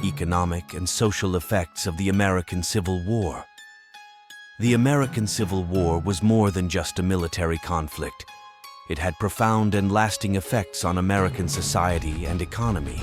economic and social effects of the American Civil War. The American Civil War was more than just a military conflict. It had profound and lasting effects on American society and economy.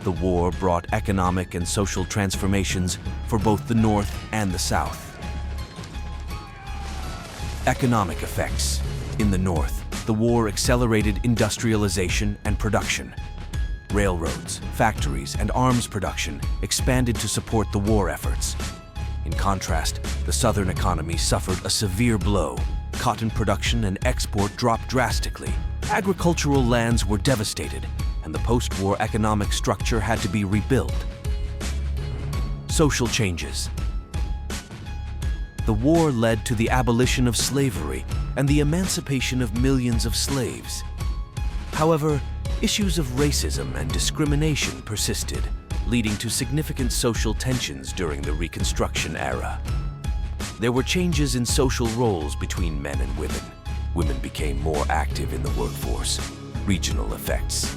The war brought economic and social transformations for both the North and the South. Economic effects. In the North, the war accelerated industrialization and production. Railroads, factories, and arms production expanded to support the war efforts. In contrast, the Southern economy suffered a severe blow. Cotton production and export dropped drastically. Agricultural lands were devastated, and the post-war economic structure had to be rebuilt. Social changes. The war led to the abolition of slavery and the emancipation of millions of slaves. However, issues of racism and discrimination persisted, leading to significant social tensions during the Reconstruction era. There were changes in social roles between men and women. Women became more active in the workforce. Regional effects.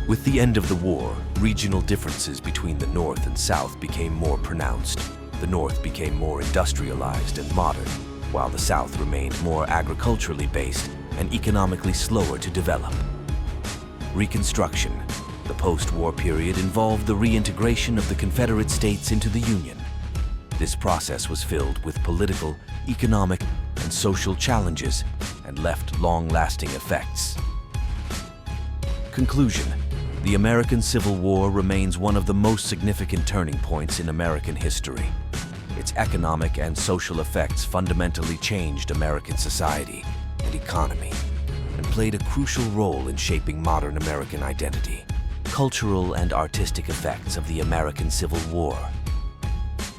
With the end of the war, regional differences between the North and South became more pronounced. The North became more industrialized and modern, while the South remained more agriculturally based and economically slower to develop. Reconstruction. The post-war period involved the reintegration of the Confederate States into the Union. This process was filled with political, economic, and social challenges and left long-lasting effects. Conclusion. The American Civil War remains one of the most significant turning points in American history. Its economic and social effects fundamentally changed American society and economy and played a crucial role in shaping modern American identity. Cultural and artistic effects of the American Civil War.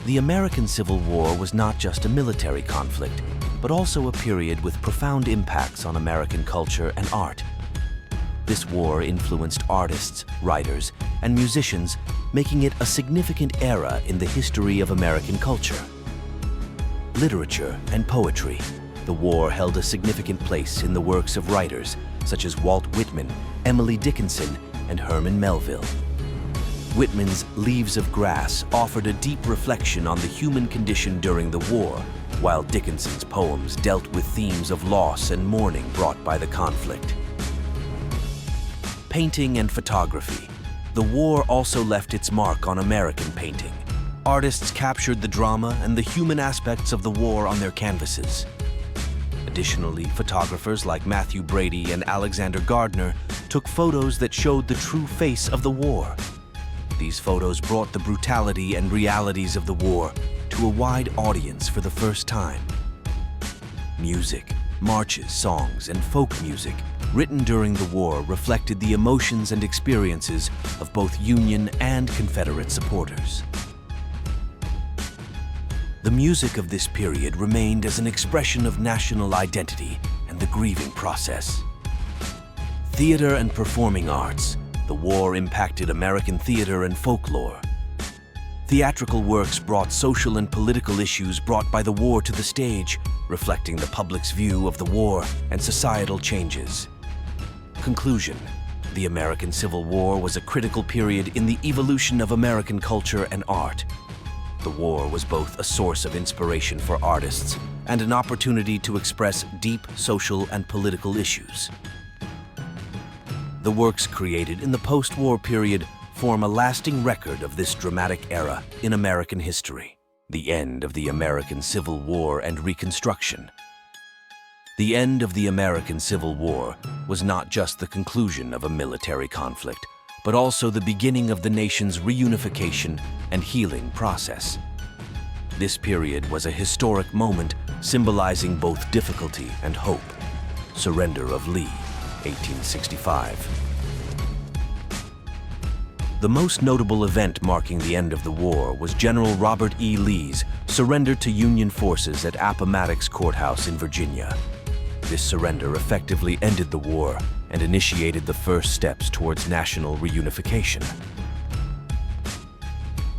The American Civil War was not just a military conflict, but also a period with profound impacts on American culture and art. This war influenced artists, writers, and musicians, making it a significant era in the history of American culture. Literature and poetry. The war held a significant place in the works of writers such as Walt Whitman, Emily Dickinson, and Herman Melville. Whitman's Leaves of Grass offered a deep reflection on the human condition during the war, while Dickinson's poems dealt with themes of loss and mourning brought by the conflict. Painting and photography. The war also left its mark on American painting. Artists captured the drama and the human aspects of the war on their canvases. Additionally, photographers like Matthew Brady and Alexander Gardner took photos that showed the true face of the war. These photos brought the brutality and realities of the war to a wide audience for the first time. Music, marches, songs, and folk music written during the war reflected the emotions and experiences of both Union and Confederate supporters. The music of this period remained as an expression of national identity and the grieving process. Theater and performing arts. The war impacted American theater and folklore. Theatrical works brought social and political issues brought by the war to the stage, reflecting the public's view of the war and societal changes. Conclusion. The American Civil War was a critical period in the evolution of American culture and art. The war was both a source of inspiration for artists and an opportunity to express deep social and political issues. The works created in the post-war period form a lasting record of this dramatic era in American history. The end of the American Civil War and Reconstruction. The end of the American Civil War was not just the conclusion of a military conflict, but also the beginning of the nation's reunification and healing process. This period was a historic moment symbolizing both difficulty and hope. Surrender of Lee, 1865. The most notable event marking the end of the war was General Robert E. Lee's surrender to Union forces at Appomattox Courthouse in Virginia. This surrender effectively ended the war and initiated the first steps towards national reunification.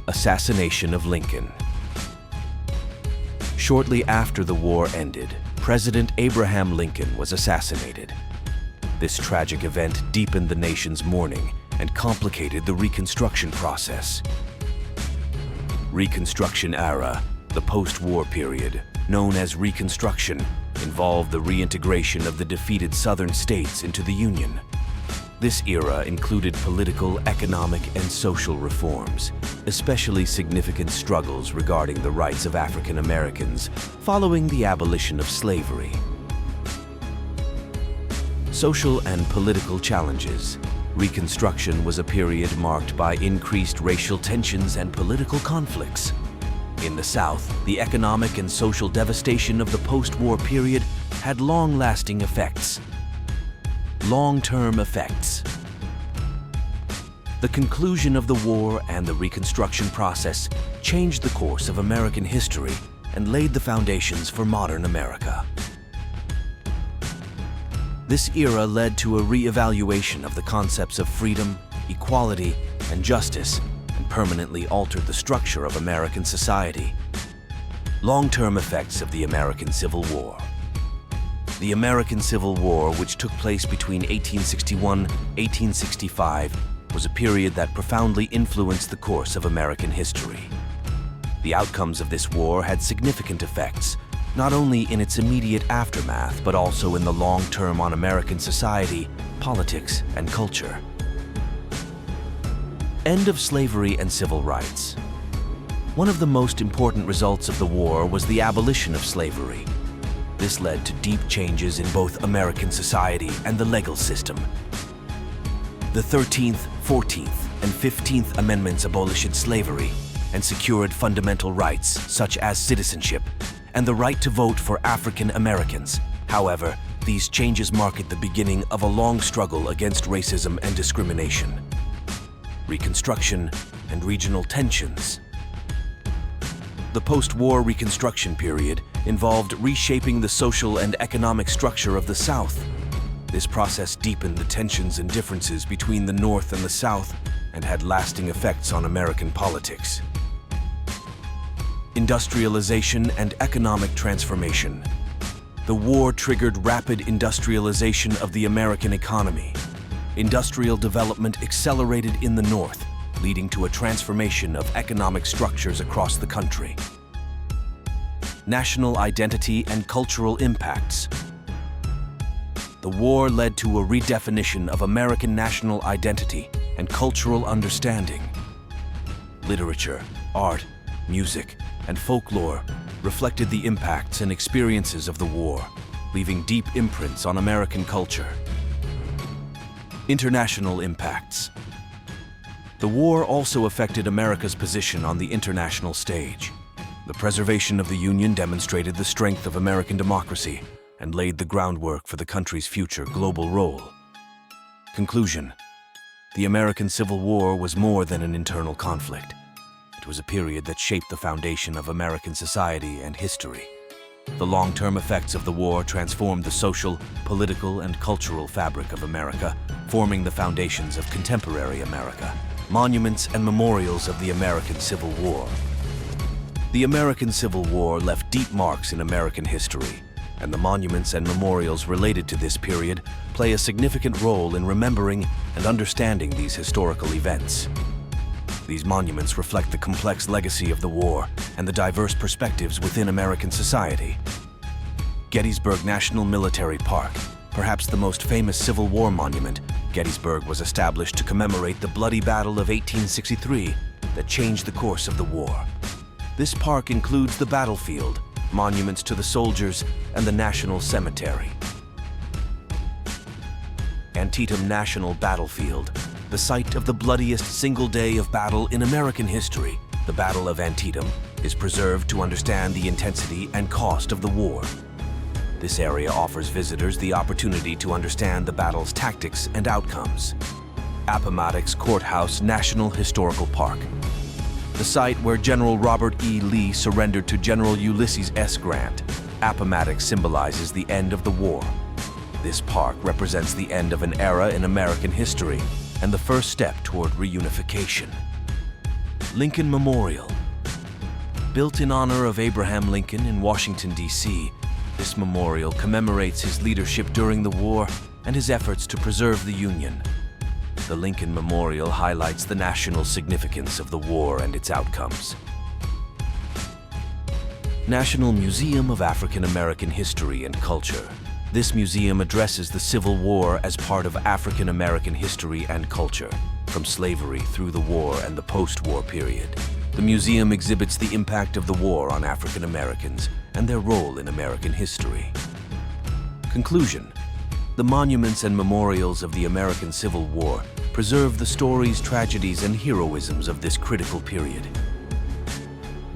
Assassination of Lincoln. Shortly after the war ended, President Abraham Lincoln was assassinated. This tragic event deepened the nation's mourning and complicated the Reconstruction process. Reconstruction era, the post-war period, known as Reconstruction, involved the reintegration of the defeated southern states into the Union. This era included political, economic, and social reforms, especially significant struggles regarding the rights of African Americans following the abolition of slavery. Social and political challenges. Reconstruction was a period marked by increased racial tensions and political conflicts. In the South, the economic and social devastation of the post-war period had long-lasting effects. Long-term effects. The conclusion of the war and the Reconstruction process changed the course of American history and laid the foundations for modern America. This era led to a re-evaluation of the concepts of freedom, equality, and justice, and permanently altered the structure of American society. Long-term effects of the American Civil War. The American Civil War, which took place between 1861 and 1865, was a period that profoundly influenced the course of American history. The outcomes of this war had significant effects, not only in its immediate aftermath, but also in the long term on American society, politics, and culture. End of slavery and civil rights. One of the most important results of the war was the abolition of slavery. This led to deep changes in both American society and the legal system. The 13th, 14th, and 15th Amendments abolished slavery and secured fundamental rights such as citizenship and the right to vote for African Americans. However, these changes marked the beginning of a long struggle against racism and discrimination. Reconstruction and regional tensions. The post-war Reconstruction period involved reshaping the social and economic structure of the South. This process deepened the tensions and differences between the North and the South and had lasting effects on American politics. Industrialization and economic transformation. The war triggered rapid industrialization of the American economy. Industrial development accelerated in the North, leading to a transformation of economic structures across the country. National identity and cultural impacts. The war led to a redefinition of American national identity and cultural understanding. Literature, art, music, and folklore reflected the impacts and experiences of the war, leaving deep imprints on American culture. International impacts. The war also affected America's position on the international stage. The preservation of the Union demonstrated the strength of American democracy and laid the groundwork for the country's future global role. Conclusion. The American Civil War was more than an internal conflict. It was a period that shaped the foundation of American society and history. The long-term effects of the war transformed the social, political, and cultural fabric of America, forming the foundations of contemporary America. Monuments and memorials of the American Civil War. The American Civil War left deep marks in American history, and the monuments and memorials related to this period play a significant role in remembering and understanding these historical events. These monuments reflect the complex legacy of the war and the diverse perspectives within American society. Gettysburg National Military Park, perhaps the most famous Civil War monument, Gettysburg was established to commemorate the bloody battle of 1863 that changed the course of the war. This park includes the battlefield, monuments to the soldiers, and the National Cemetery. Antietam National Battlefield, the site of the bloodiest single day of battle in American history, the Battle of Antietam, is preserved to understand the intensity and cost of the war. This area offers visitors the opportunity to understand the battle's tactics and outcomes. Appomattox Courthouse National Historical Park, the site where General Robert E. Lee surrendered to General Ulysses S. Grant. Appomattox symbolizes the end of the war. This park represents the end of an era in American history and the first step toward reunification. Lincoln Memorial. Built in honor of Abraham Lincoln in Washington, D.C., this memorial commemorates his leadership during the war and his efforts to preserve the Union. The Lincoln Memorial highlights the national significance of the war and its outcomes. National Museum of African American History and Culture. This museum addresses the Civil War as part of African American history and culture, from slavery through the war and the post-war period. The museum exhibits the impact of the war on African Americans and their role in American history. Conclusion. The monuments and memorials of the American Civil War preserve the stories, tragedies, and heroisms of this critical period.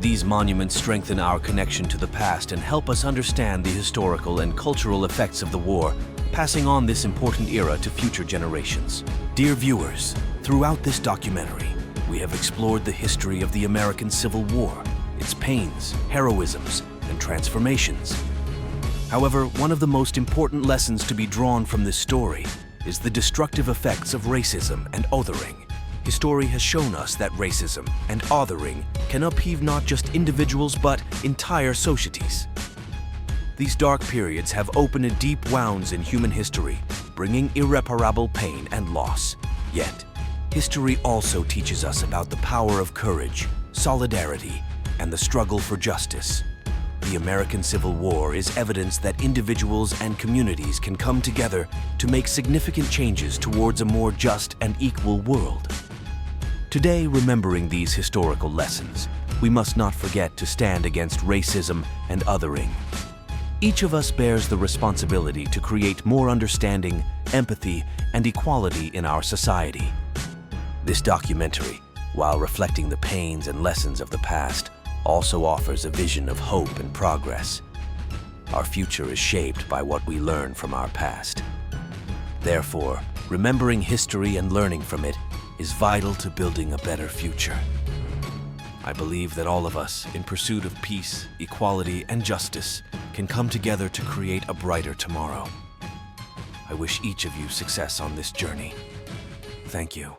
These monuments strengthen our connection to the past and help us understand the historical and cultural effects of the war, passing on this important era to future generations. Dear viewers, throughout this documentary, we have explored the history of the American Civil War, its pains, heroisms, and transformations. However, one of the most important lessons to be drawn from this story is the destructive effects of racism and othering. History has shown us that racism and othering can upheave not just individuals but entire societies. These dark periods have opened deep wounds in human history, bringing irreparable pain and loss. Yet, history also teaches us about the power of courage, solidarity, and the struggle for justice. The American Civil War is evidence that individuals and communities can come together to make significant changes towards a more just and equal world. Today, remembering these historical lessons, we must not forget to stand against racism and othering. Each of us bears the responsibility to create more understanding, empathy, and equality in our society. This documentary, while reflecting the pains and lessons of the past, also offers a vision of hope and progress. Our future is shaped by what we learn from our past. Therefore, remembering history and learning from it is vital to building a better future. I believe that all of us, in pursuit of peace, equality, and justice, can come together to create a brighter tomorrow. I wish each of you success on this journey. Thank you.